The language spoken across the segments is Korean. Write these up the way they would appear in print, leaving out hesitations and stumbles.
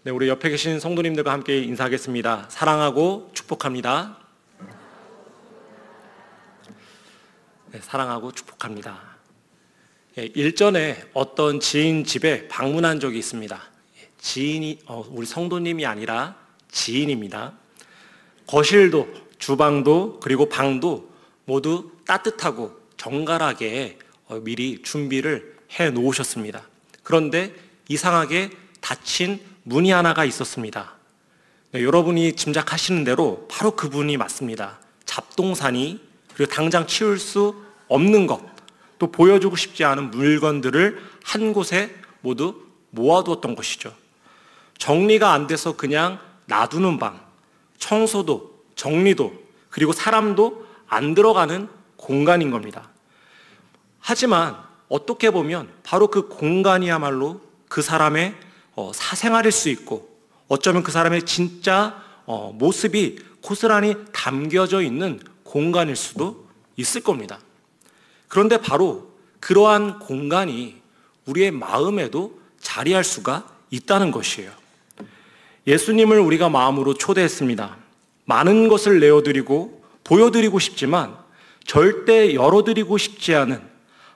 네, 우리 옆에 계신 성도님들과 함께 인사하겠습니다. 사랑하고 축복합니다. 네, 사랑하고 축복합니다. 일전에 어떤 지인 집에 방문한 적이 있습니다. 지인이 우리 성도님이 아니라 지인입니다. 거실도 주방도 그리고 방도 모두 따뜻하고 정갈하게 미리 준비를 해 놓으셨습니다. 그런데 이상하게 닫힌 문이 하나가 있었습니다. 네, 여러분이 짐작하시는 대로 바로 그분이 맞습니다. 잡동사니, 그리고 당장 치울 수 없는 것, 또 보여주고 싶지 않은 물건들을 한 곳에 모두 모아두었던 것이죠. 정리가 안 돼서 그냥 놔두는 방, 청소도, 정리도, 그리고 사람도 안 들어가는 공간인 겁니다. 하지만 어떻게 보면 바로 그 공간이야말로 그 사람의 사생활일 수 있고, 어쩌면 그 사람의 진짜 모습이 고스란히 담겨져 있는 공간일 수도 있을 겁니다. 그런데 바로 그러한 공간이 우리의 마음에도 자리할 수가 있다는 것이에요. 예수님을 우리가 마음으로 초대했습니다. 많은 것을 내어드리고 보여드리고 싶지만 절대 열어드리고 싶지 않은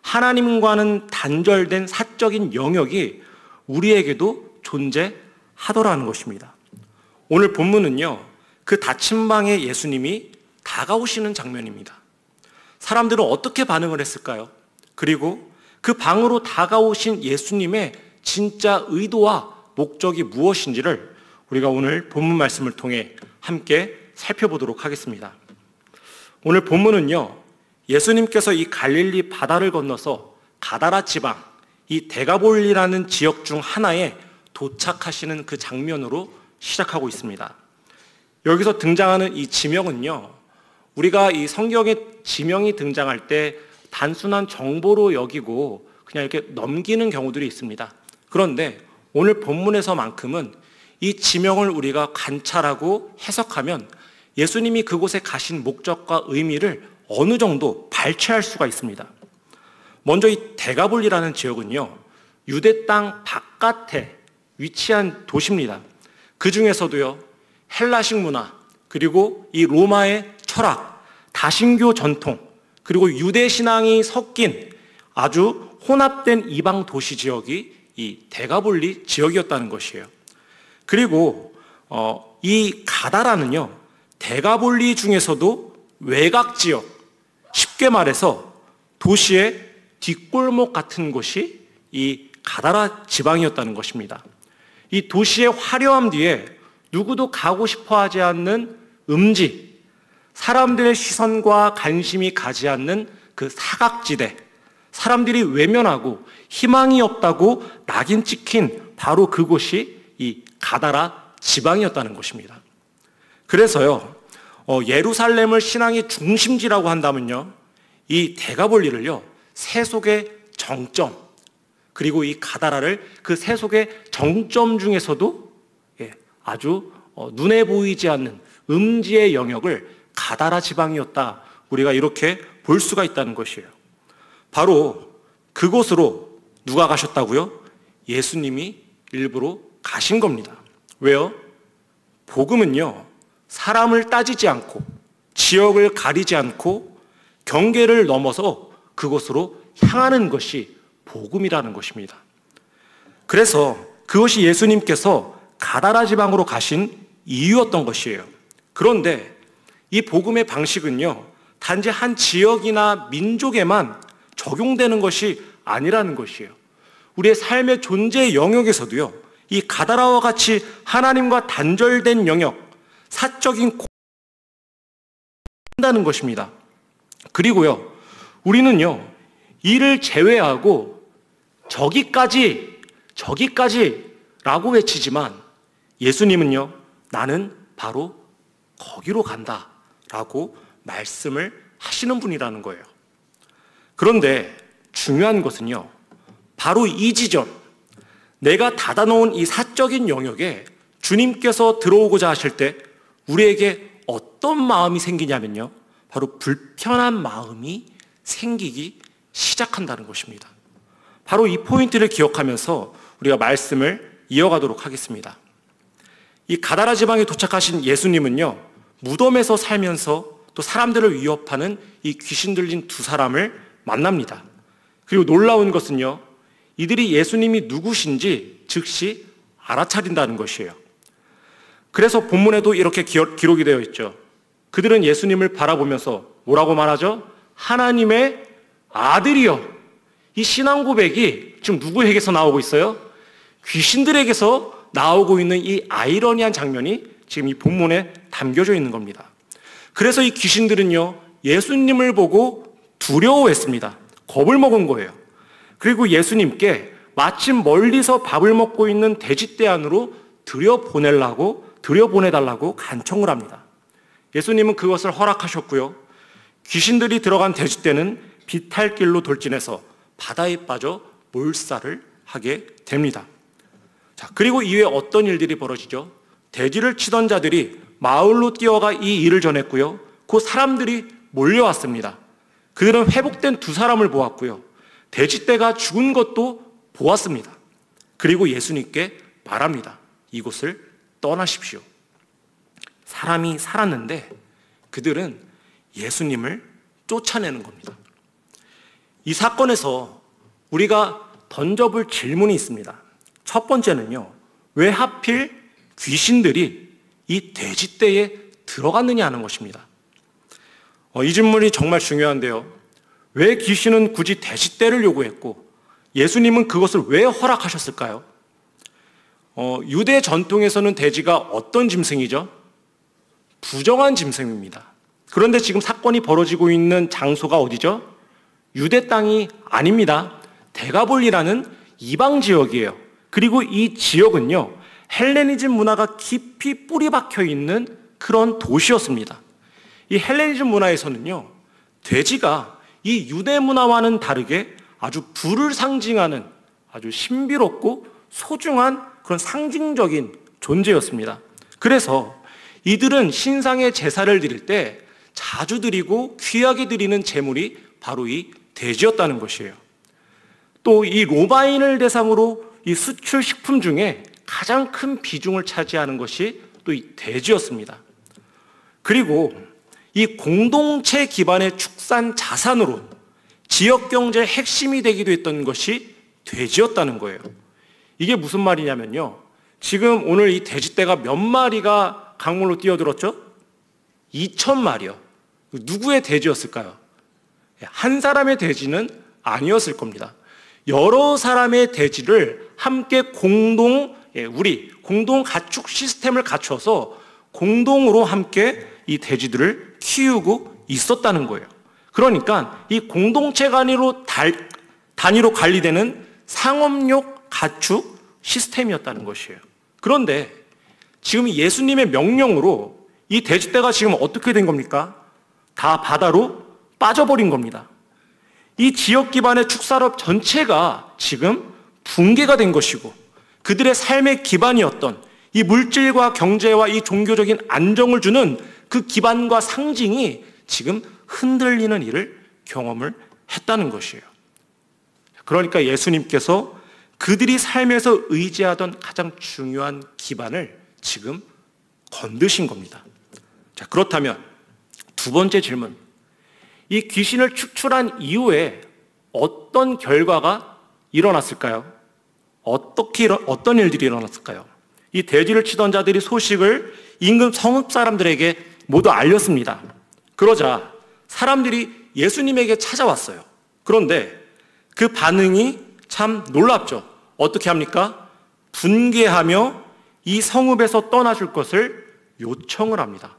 하나님과는 단절된 사적인 영역이 우리에게도 존재하더라는 것입니다. 오늘 본문은요, 그 닫힌 방에 예수님이 다가오시는 장면입니다. 사람들은 어떻게 반응을 했을까요? 그리고 그 방으로 다가오신 예수님의 진짜 의도와 목적이 무엇인지를 우리가 오늘 본문 말씀을 통해 함께 살펴보도록 하겠습니다. 오늘 본문은요, 예수님께서 이 갈릴리 바다를 건너서 가다라 지방, 이 데가볼리라는 지역 중 하나에 도착하시는 그 장면으로 시작하고 있습니다. 여기서 등장하는 이 지명은요, 우리가 이 성경에 지명이 등장할 때 단순한 정보로 여기고 그냥 이렇게 넘기는 경우들이 있습니다. 그런데 오늘 본문에서만큼은 이 지명을 우리가 관찰하고 해석하면 예수님이 그곳에 가신 목적과 의미를 어느 정도 발췌할 수가 있습니다. 먼저 이 데가볼리라는 지역은요, 유대 땅 바깥에 위치한 도시입니다. 그 중에서도요, 헬라식 문화, 그리고 이 로마의 철학, 다신교 전통, 그리고 유대 신앙이 섞인 아주 혼합된 이방 도시 지역이 이 데가볼리 지역이었다는 것이에요. 그리고 이 가다라는요, 데가볼리 중에서도 외곽 지역, 쉽게 말해서 도시의 뒷골목 같은 곳이 이 가다라 지방이었다는 것입니다. 이 도시의 화려함 뒤에 누구도 가고 싶어 하지 않는 음지, 사람들의 시선과 관심이 가지 않는 그 사각지대, 사람들이 외면하고 희망이 없다고 낙인 찍힌 바로 그곳이 이 가다라 지방이었다는 것입니다. 그래서요, 예루살렘을 신앙의 중심지라고 한다면요, 이 데가볼리를요, 세속의 정점, 그리고 이 가다라를 그 세속의 정점 중에서도 아주 눈에 보이지 않는 음지의 영역을 가다라 지방이었다, 우리가 이렇게 볼 수가 있다는 것이에요. 바로 그곳으로 누가 가셨다고요? 예수님이 일부러 가신 겁니다. 왜요? 복음은요, 사람을 따지지 않고 지역을 가리지 않고 경계를 넘어서 그곳으로 향하는 것이 복음이라는 것입니다. 그래서 그것이 예수님께서 가다라 지방으로 가신 이유였던 것이에요. 그런데 이 복음의 방식은요, 단지 한 지역이나 민족에만 적용되는 것이 아니라는 것이에요. 우리의 삶의 존재 영역에서도요, 이 가다라와 같이 하나님과 단절된 영역, 사적인 한다는 것입니다. 그리고요, 우리는요, 이를 제외하고 저기까지라고 외치지만 예수님은요, 나는 바로 거기로 간다라고 말씀을 하시는 분이라는 거예요. 그런데 중요한 것은요, 바로 이 지점, 내가 닫아놓은 이 사적인 영역에 주님께서 들어오고자 하실 때 우리에게 어떤 마음이 생기냐면요, 바로 불편한 마음이 생기기 시작한다는 것입니다. 바로 이 포인트를 기억하면서 우리가 말씀을 이어가도록 하겠습니다. 이 가다라 지방에 도착하신 예수님은요, 무덤에서 살면서 또 사람들을 위협하는 이 귀신 들린 두 사람을 만납니다. 그리고 놀라운 것은요, 이들이 예수님이 누구신지 즉시 알아차린다는 것이에요. 그래서 본문에도 이렇게 기록이 되어 있죠. 그들은 예수님을 바라보면서 뭐라고 말하죠? 하나님의 아들이요. 이 신앙 고백이 지금 누구에게서 나오고 있어요? 귀신들에게서 나오고 있는 이 아이러니한 장면이 지금 이 본문에 담겨져 있는 겁니다. 그래서 이 귀신들은요, 예수님을 보고 두려워했습니다. 겁을 먹은 거예요. 그리고 예수님께 마침 멀리서 밥을 먹고 있는 돼지떼 안으로 들여보내달라고 간청을 합니다. 예수님은 그것을 허락하셨고요. 귀신들이 들어간 돼지떼는 비탈길로 돌진해서 바다에 빠져 몰살을 하게 됩니다. 자, 그리고 이후에 어떤 일들이 벌어지죠? 돼지를 치던 자들이 마을로 뛰어가 이 일을 전했고요. 그 사람들이 몰려왔습니다. 그들은 회복된 두 사람을 보았고요. 돼지떼가 죽은 것도 보았습니다. 그리고 예수님께 말합니다. 이곳을 떠나십시오. 사람이 살았는데 그들은 예수님을 쫓아내는 겁니다. 이 사건에서 우리가 던져볼 질문이 있습니다. 첫 번째는요, 왜 하필 귀신들이 이 돼지떼에 들어갔느냐 하는 것입니다. 이 질문이 정말 중요한데요. 왜 귀신은 굳이 돼지떼를 요구했고 예수님은 그것을 왜 허락하셨을까요? 유대 전통에서는 돼지가 어떤 짐승이죠? 부정한 짐승입니다. 그런데 지금 사건이 벌어지고 있는 장소가 어디죠? 유대 땅이 아닙니다. 데가볼리라는 이방 지역이에요. 그리고 이 지역은요, 헬레니즘 문화가 깊이 뿌리 박혀 있는 그런 도시였습니다. 이 헬레니즘 문화에서는요, 돼지가 이 유대 문화와는 다르게 아주 부를 상징하는 아주 신비롭고 소중한 그런 상징적인 존재였습니다. 그래서 이들은 신상의 제사를 드릴 때 자주 드리고 귀하게 드리는 제물이 바로 이 돼지였다는 것이에요. 또 이 로마인을 대상으로 이 수출 식품 중에 가장 큰 비중을 차지하는 것이 또 이 돼지였습니다. 그리고 이 공동체 기반의 축산 자산으로 지역 경제의 핵심이 되기도 했던 것이 돼지였다는 거예요. 이게 무슨 말이냐면요, 지금 오늘 이 돼지떼가 몇 마리가 강물로 뛰어들었죠? 2,000마리요. 누구의 돼지였을까요? 한 사람의 돼지는 아니었을 겁니다. 여러 사람의 돼지를 함께 공동 가축 시스템을 갖춰서 공동으로 함께 이 돼지들을 키우고 있었다는 거예요. 그러니까 이 공동체 단위로 관리되는 상업용 가축 시스템이었다는 것이에요. 그런데 지금 예수님의 명령으로 이 돼지떼가 지금 어떻게 된 겁니까? 다 바다로 빠져버린 겁니다. 이 지역 기반의 축산업 전체가 지금 붕괴가 된 것이고, 그들의 삶의 기반이었던 이 물질과 경제와 이 종교적인 안정을 주는 그 기반과 상징이 지금 흔들리는 일을 경험을 했다는 것이에요. 그러니까 예수님께서 그들이 삶에서 의지하던 가장 중요한 기반을 지금 건드신 겁니다. 자, 그렇다면 두 번째 질문. 이 귀신을 축출한 이후에 어떤 결과가 일어났을까요? 어떤 일들이 일어났을까요? 이 돼지를 치던 자들이 소식을 인근 성읍 사람들에게 모두 알렸습니다. 그러자 사람들이 예수님에게 찾아왔어요. 그런데 그 반응이 참 놀랍죠. 어떻게 합니까? 분개하며 이 성읍에서 떠나줄 것을 요청을 합니다.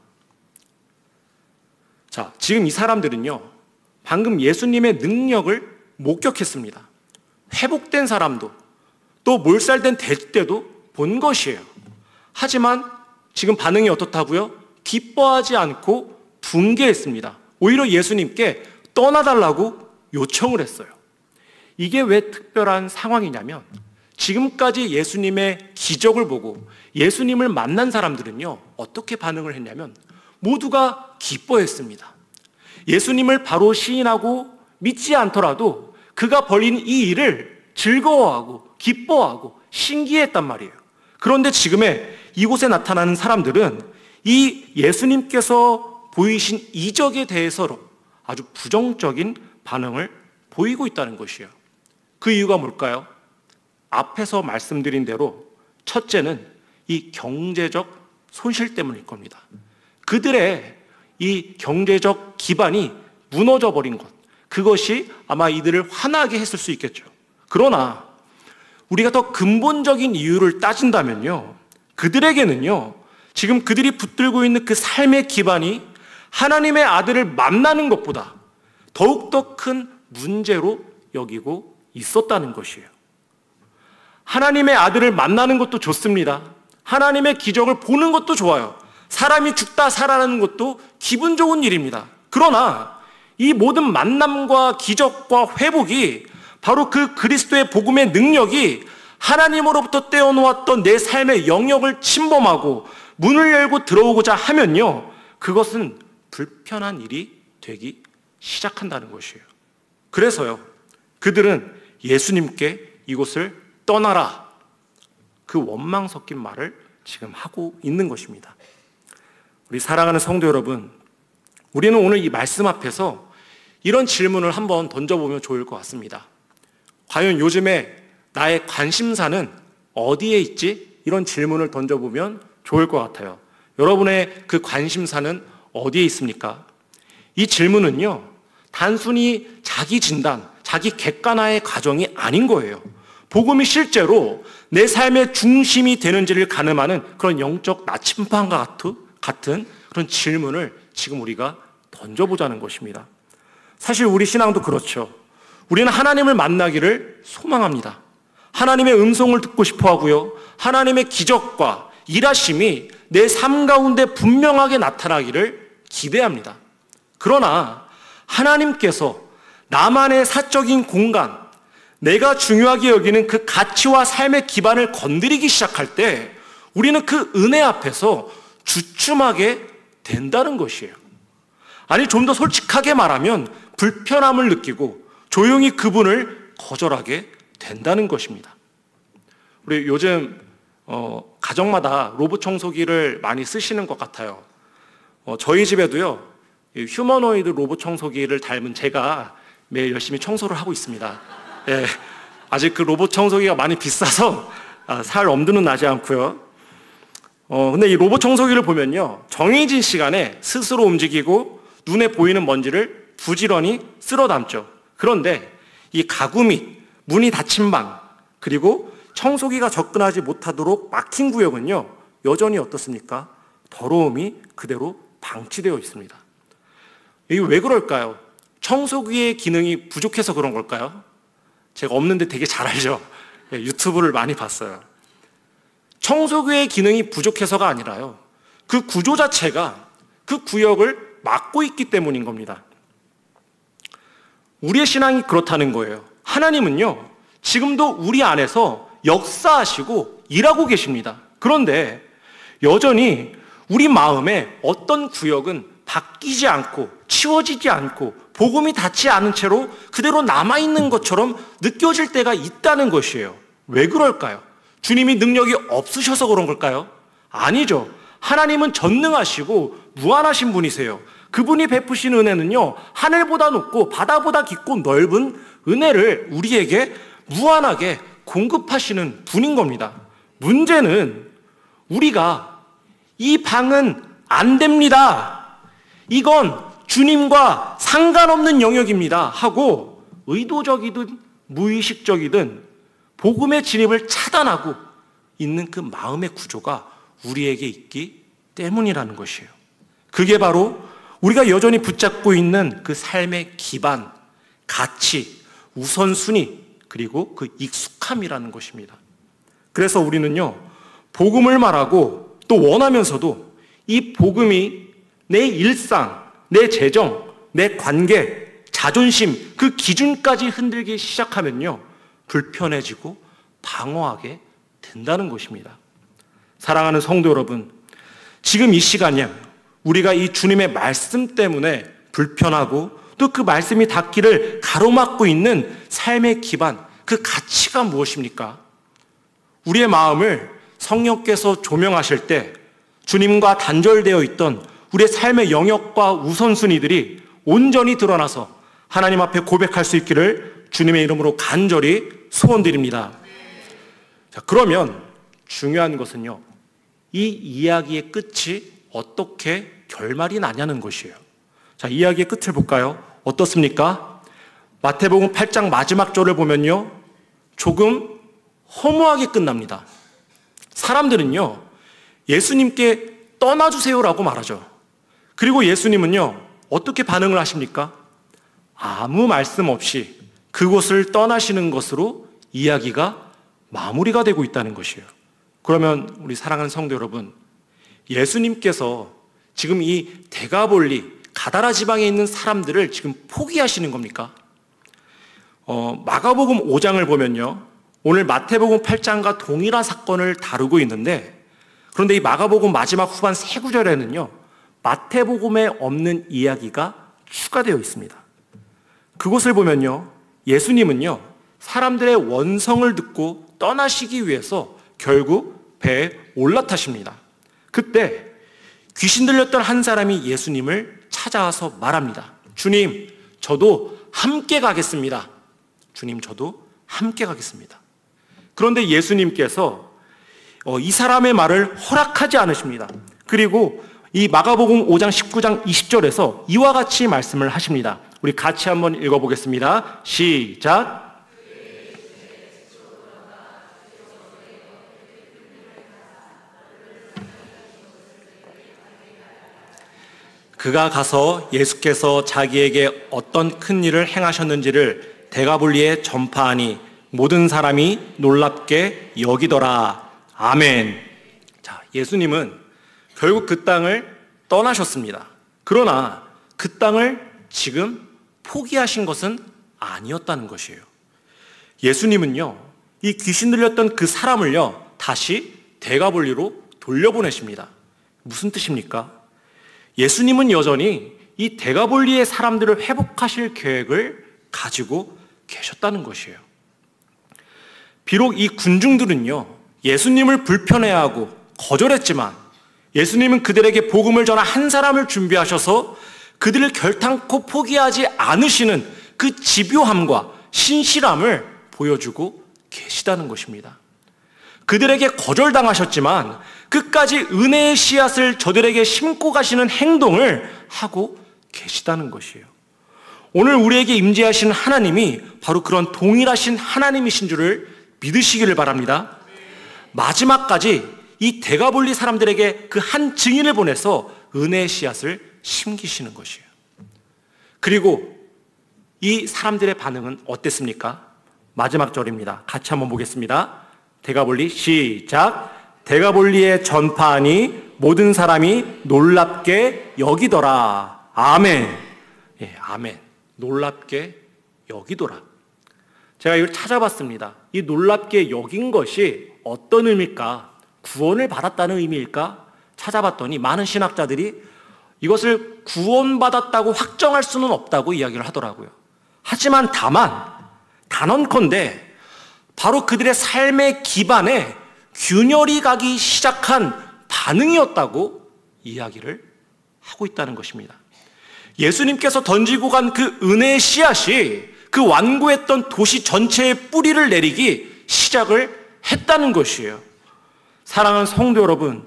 자, 지금 이 사람들은요, 방금 예수님의 능력을 목격했습니다. 회복된 사람도, 또 몰살된 돼지떼도 본 것이에요. 하지만 지금 반응이 어떻다고요? 기뻐하지 않고 분개했습니다. 오히려 예수님께 떠나달라고 요청을 했어요. 이게 왜 특별한 상황이냐면, 지금까지 예수님의 기적을 보고 예수님을 만난 사람들은요, 어떻게 반응을 했냐면 모두가 기뻐했습니다. 예수님을 바로 시인하고 믿지 않더라도 그가 벌인 이 일을 즐거워하고 기뻐하고 신기했단 말이에요. 그런데 지금의 이곳에 나타나는 사람들은 이 예수님께서 보이신 이적에 대해서 아주 부정적인 반응을 보이고 있다는 것이에요. 그 이유가 뭘까요? 앞에서 말씀드린 대로 첫째는 이 경제적 손실 때문일 겁니다. 그들의 이 경제적 기반이 무너져 버린 것, 그것이 아마 이들을 화나게 했을 수 있겠죠. 그러나 우리가 더 근본적인 이유를 따진다면요, 그들에게는요, 지금 그들이 붙들고 있는 그 삶의 기반이 하나님의 아들을 만나는 것보다 더욱더 큰 문제로 여기고 있었다는 것이에요. 하나님의 아들을 만나는 것도 좋습니다. 하나님의 기적을 보는 것도 좋아요. 사람이 죽다 살아나는 것도 기분 좋은 일입니다. 그러나 이 모든 만남과 기적과 회복이 바로 그 그리스도의 복음의 능력이 하나님으로부터 떼어놓았던 내 삶의 영역을 침범하고 문을 열고 들어오고자 하면요, 그것은 불편한 일이 되기 시작한다는 것이에요. 그래서요, 그들은 예수님께 이곳을 떠나라, 그 원망 섞인 말을 지금 하고 있는 것입니다. 우리 사랑하는 성도 여러분, 우리는 오늘 이 말씀 앞에서 이런 질문을 한번 던져보면 좋을 것 같습니다. 과연 요즘에 나의 관심사는 어디에 있지? 이런 질문을 던져보면 좋을 것 같아요. 여러분의 그 관심사는 어디에 있습니까? 이 질문은요, 단순히 자기 진단, 자기 객관화의 과정이 아닌 거예요. 복음이 실제로 내 삶의 중심이 되는지를 가늠하는 그런 영적 나침반과 같은 그런 질문을 지금 우리가 던져보자는 것입니다. 사실 우리 신앙도 그렇죠. 우리는 하나님을 만나기를 소망합니다. 하나님의 음성을 듣고 싶어 하고요, 하나님의 기적과 일하심이 내 삶 가운데 분명하게 나타나기를 기대합니다. 그러나 하나님께서 나만의 사적인 공간, 내가 중요하게 여기는 그 가치와 삶의 기반을 건드리기 시작할 때 우리는 그 은혜 앞에서 주춤하게 된다는 것이에요. 아니, 좀 더 솔직하게 말하면 불편함을 느끼고 조용히 그분을 거절하게 된다는 것입니다. 우리 요즘 가정마다 로봇 청소기를 많이 쓰시는 것 같아요. 저희 집에도요, 휴머노이드 로봇 청소기를 닮은 제가 매일 열심히 청소를 하고 있습니다. 예, 아직 그 로봇 청소기가 많이 비싸서 살 엄두는 나지 않고요. 근데 이 로봇 청소기를 보면요, 정해진 시간에 스스로 움직이고 눈에 보이는 먼지를 부지런히 쓸어 담죠. 그런데 이 가구 및 문이 닫힌 방, 그리고 청소기가 접근하지 못하도록 막힌 구역은요, 여전히 어떻습니까? 더러움이 그대로 방치되어 있습니다. 이게 왜 그럴까요? 청소기의 기능이 부족해서 그런 걸까요? 제가 없는데 되게 잘 알죠? 유튜브를 많이 봤어요. 청소기의 기능이 부족해서가 아니라요, 그 구조 자체가 그 구역을 막고 있기 때문인 겁니다. 우리의 신앙이 그렇다는 거예요. 하나님은요, 지금도 우리 안에서 역사하시고 일하고 계십니다. 그런데 여전히 우리 마음에 어떤 구역은 바뀌지 않고 치워지지 않고 복음이 닿지 않은 채로 그대로 남아있는 것처럼 느껴질 때가 있다는 것이에요. 왜 그럴까요? 주님이 능력이 없으셔서 그런 걸까요? 아니죠. 하나님은 전능하시고 무한하신 분이세요. 그분이 베푸신 은혜는요, 하늘보다 높고 바다보다 깊고 넓은 은혜를 우리에게 무한하게 공급하시는 분인 겁니다. 문제는 우리가 이 방은 안 됩니다, 이건 주님과 상관없는 영역입니다 하고 의도적이든 무의식적이든 복음의 진입을 차단하고 있는 그 마음의 구조가 우리에게 있기 때문이라는 것이에요. 그게 바로 우리가 여전히 붙잡고 있는 그 삶의 기반, 가치, 우선순위, 그리고 그 익숙함이라는 것입니다. 그래서 우리는요, 복음을 말하고 또 원하면서도 이 복음이 내 일상, 내 재정, 내 관계, 자존심, 그 기준까지 흔들기 시작하면요, 불편해지고 방어하게 된다는 것입니다. 사랑하는 성도 여러분, 지금 이 시간이야 우리가 이 주님의 말씀 때문에 불편하고 또 그 말씀이 닿기를 가로막고 있는 삶의 기반, 그 가치가 무엇입니까? 우리의 마음을 성령께서 조명하실 때 주님과 단절되어 있던 우리의 삶의 영역과 우선순위들이 온전히 드러나서 하나님 앞에 고백할 수 있기를 주님의 이름으로 간절히 소원드립니다. 자, 그러면 중요한 것은요, 이 이야기의 끝이 어떻게 결말이 나냐는 것이에요. 자, 이야기의 끝을 볼까요? 어떻습니까? 마태복음 8장 마지막 절을 보면요, 조금 허무하게 끝납니다. 사람들은요, 예수님께 떠나주세요라고 말하죠. 그리고 예수님은요, 어떻게 반응을 하십니까? 아무 말씀 없이 그곳을 떠나시는 것으로 이야기가 마무리가 되고 있다는 것이에요. 그러면 우리 사랑하는 성도 여러분, 예수님께서 지금 이 데가볼리, 가다라 지방에 있는 사람들을 지금 포기하시는 겁니까? 마가복음 5장을 보면요, 오늘 마태복음 8장과 동일한 사건을 다루고 있는데, 그런데 이 마가복음 마지막 후반 세 구절에는요, 마태복음에 없는 이야기가 추가되어 있습니다. 그곳을 보면요, 예수님은요, 사람들의 원성을 듣고 떠나시기 위해서 결국 배에 올라타십니다. 그때 귀신 들렸던 한 사람이 예수님을 찾아와서 말합니다. 주님, 저도 함께 가겠습니다. 주님, 저도 함께 가겠습니다. 그런데 예수님께서 이 사람의 말을 허락하지 않으십니다. 그리고 이 마가복음 5장 19장 20절에서 이와 같이 말씀을 하십니다. 우리 같이 한번 읽어보겠습니다. 시작. 그가 가서 예수께서 자기에게 어떤 큰 일을 행하셨는지를 데가볼리에 전파하니 모든 사람이 놀랍게 여기더라. 아멘. 자, 예수님은 결국 그 땅을 떠나셨습니다. 그러나 그 땅을 지금 포기하신 것은 아니었다는 것이에요. 예수님은요, 이 귀신 들렸던 그 사람을요, 다시 데가볼리로 돌려보내십니다. 무슨 뜻입니까? 예수님은 여전히 이 데가볼리의 사람들을 회복하실 계획을 가지고 계셨다는 것이에요. 비록 이 군중들은요, 예수님을 불편해하고 거절했지만 예수님은 그들에게 복음을 전한 한 사람을 준비하셔서 그들을 결탄코 포기하지 않으시는 그 집요함과 신실함을 보여주고 계시다는 것입니다. 그들에게 거절당하셨지만 끝까지 은혜의 씨앗을 저들에게 심고 가시는 행동을 하고 계시다는 것이에요. 오늘 우리에게 임재하신 하나님이 바로 그런 동일하신 하나님이신 줄을 믿으시기를 바랍니다. 마지막까지 이 데가볼리 사람들에게 그 한 증인을 보내서 은혜의 씨앗을 심기시는 것이에요. 그리고 이 사람들의 반응은 어땠습니까? 마지막 절입니다. 같이 한번 보겠습니다. 데가볼리 시작. 데가볼리에 전파하니 모든 사람이 놀랍게 여기더라. 아멘. 예, 아멘. 놀랍게 여기더라. 제가 이걸 찾아봤습니다. 이 놀랍게 여긴 것이 어떤 의미일까? 구원을 받았다는 의미일까? 찾아봤더니 많은 신학자들이 이것을 구원받았다고 확정할 수는 없다고 이야기를 하더라고요. 하지만 다만 단언컨대 바로 그들의 삶의 기반에 균열이 가기 시작한 반응이었다고 이야기를 하고 있다는 것입니다. 예수님께서 던지고 간 그 은혜의 씨앗이 그 완고했던 도시 전체에 뿌리를 내리기 시작을 했다는 것이에요. 사랑하는 성도 여러분,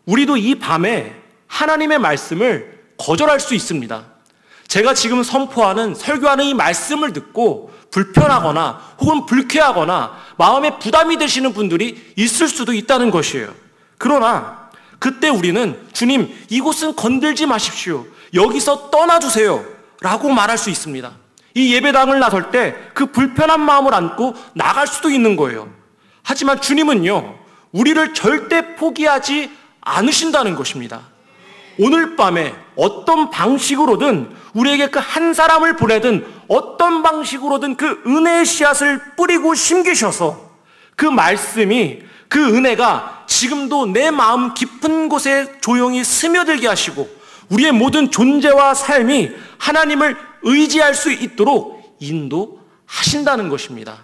우리도 이 밤에 하나님의 말씀을 거절할 수 있습니다. 제가 지금 선포하는, 설교하는 이 말씀을 듣고 불편하거나 혹은 불쾌하거나 마음에 부담이 되시는 분들이 있을 수도 있다는 것이에요. 그러나 그때 우리는 주님, 이곳은 건들지 마십시오. 여기서 떠나주세요. 라고 말할 수 있습니다. 이 예배당을 나설 때 그 불편한 마음을 안고 나갈 수도 있는 거예요. 하지만 주님은요, 우리를 절대 포기하지 않으신다는 것입니다. 오늘 밤에 어떤 방식으로든 우리에게 그 한 사람을 보내든 어떤 방식으로든 그 은혜의 씨앗을 뿌리고 심기셔서 그 말씀이, 그 은혜가 지금도 내 마음 깊은 곳에 조용히 스며들게 하시고 우리의 모든 존재와 삶이 하나님을 의지할 수 있도록 인도하신다는 것입니다.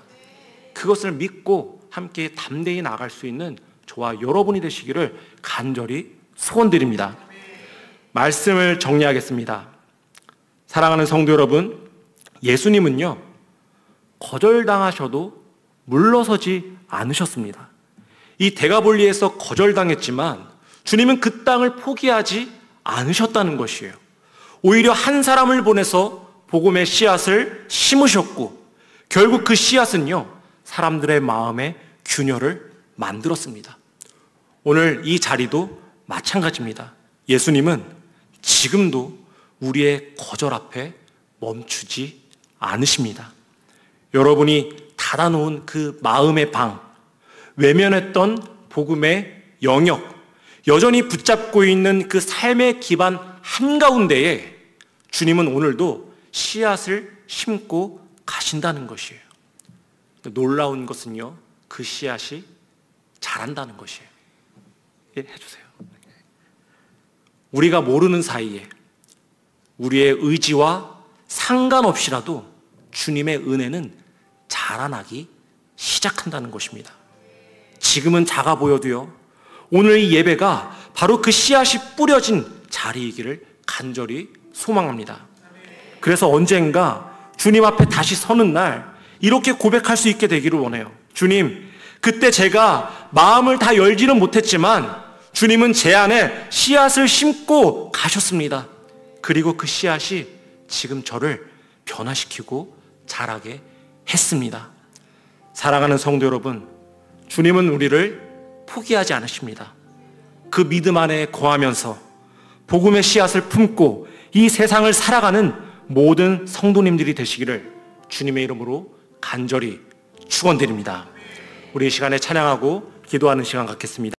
그것을 믿고 함께 담대히 나갈 수 있는 저와 여러분이 되시기를 간절히 소원드립니다. 말씀을 정리하겠습니다. 사랑하는 성도 여러분, 예수님은요, 거절당하셔도 물러서지 않으셨습니다. 이 대가볼리에서 거절당했지만 주님은 그 땅을 포기하지 않으셨다는 것이에요. 오히려 한 사람을 보내서 복음의 씨앗을 심으셨고, 결국 그 씨앗은요, 사람들의 마음에 균열을 만들었습니다. 오늘 이 자리도 마찬가지입니다. 예수님은 지금도 우리의 거절 앞에 멈추지 않으십니다. 여러분이 닫아놓은 그 마음의 방, 외면했던 복음의 영역, 여전히 붙잡고 있는 그 삶의 기반 한가운데에 주님은 오늘도 씨앗을 심고 가신다는 것이에요. 놀라운 것은요, 그 씨앗이 자란다는 것이에요. 해주세요. 우리가 모르는 사이에 우리의 의지와 상관없이라도 주님의 은혜는 자라나기 시작한다는 것입니다. 지금은 작아 보여도요, 오늘 이 예배가 바로 그 씨앗이 뿌려진 자리이기를 간절히 소망합니다. 그래서 언젠가 주님 앞에 다시 서는 날 이렇게 고백할 수 있게 되기를 원해요. 주님, 그때 제가 마음을 다 열지는 못했지만 주님은 제 안에 씨앗을 심고 가셨습니다. 그리고 그 씨앗이 지금 저를 변화시키고 자라게 했습니다. 사랑하는 성도 여러분, 주님은 우리를 포기하지 않으십니다. 그 믿음 안에 거하면서 복음의 씨앗을 품고 이 세상을 살아가는 모든 성도님들이 되시기를 주님의 이름으로 간절히 축원드립니다. 우리 이 시간에 찬양하고 기도하는 시간 갖겠습니다.